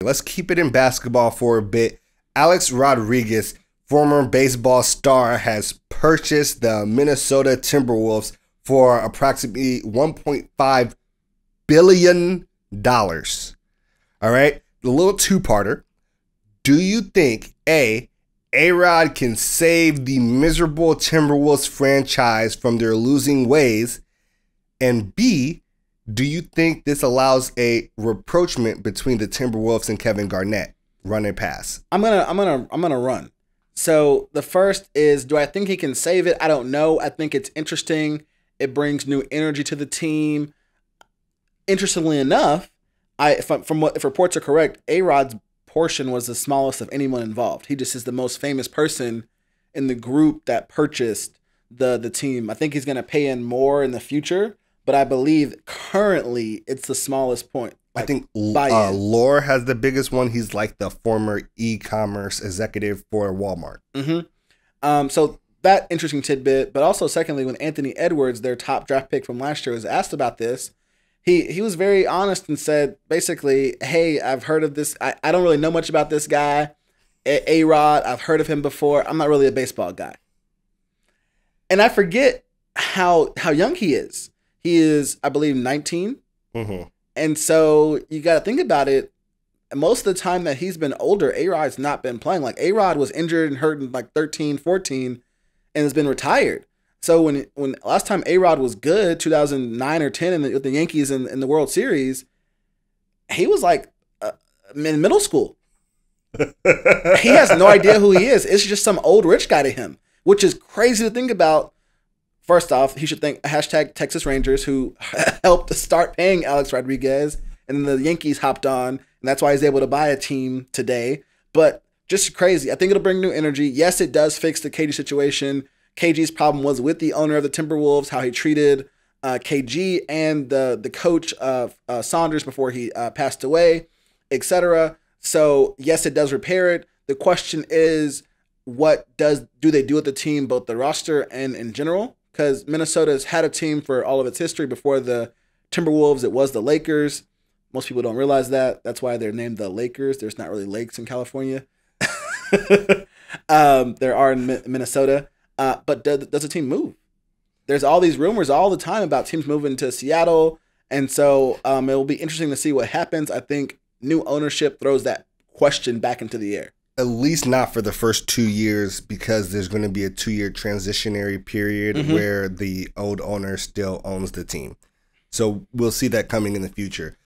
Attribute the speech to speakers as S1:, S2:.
S1: Let's keep it in basketball for a bit. Alex Rodriguez, former baseball star, has purchased the Minnesota Timberwolves for approximately $1.5 billion. All right, the little two-parter. Do you think A-Rod can save the miserable Timberwolves franchise from their losing ways? And B, do you think this allows a rapprochement between the Timberwolves and Kevin Garnett? Run and pass.
S2: I'm gonna run. So the first is, do I think he can save it? I don't know. I think it's interesting. It brings new energy to the team. Interestingly enough, if reports are correct, A-Rod's portion was the smallest of anyone involved. He just is the most famous person in the group that purchased the team. I think he's gonna pay in more in the future, but I believe currently it's the smallest point.
S1: I think Lore has the biggest one. He's like the former e-commerce executive for Walmart.
S2: So that interesting tidbit. But also, secondly, when Anthony Edwards, their top draft pick from last year, was asked about this, he was very honest and said, basically, hey, I've heard of this. I don't really know much about this guy, A-Rod. I've heard of him before. I'm not really a baseball guy. And I forget how young he is. He is, I believe, 19. And so you got to think about it. Most of the time that he's been older, A-Rod's not been playing. Like, A-Rod was injured and hurt in like 13, 14 and has been retired. So when last time A-Rod was good, 2009 or 10 with the Yankees in the World Series, he was like in middle school. He has no idea who he is. It's just some old rich guy to him, which is crazy to think about. First off, he should thank hashtag Texas Rangers, who helped to start paying Alex Rodriguez, and the Yankees hopped on, and that's why he's able to buy a team today. But just crazy. I think it'll bring new energy. Yes, it does fix the KG situation. KG's problem was with the owner of the Timberwolves, how he treated KG and the coach of Saunders before he passed away, etc. So yes, it does repair it. The question is, what do they do with the team, both the roster and in general? Because Minnesota's had a team for all of its history. Before the Timberwolves, it was the Lakers. Most people don't realize that. That's why they're named the Lakers. There's not really lakes in California. There are in Minnesota. But does a team move? There's all these rumors all the time about teams moving to Seattle. And so it will be interesting to see what happens. I think new ownership throws that question back into the air.
S1: At least not for the first 2 years, because there's going to be a 2-year transitionary period where the old owner still owns the team. So we'll see that coming in the future.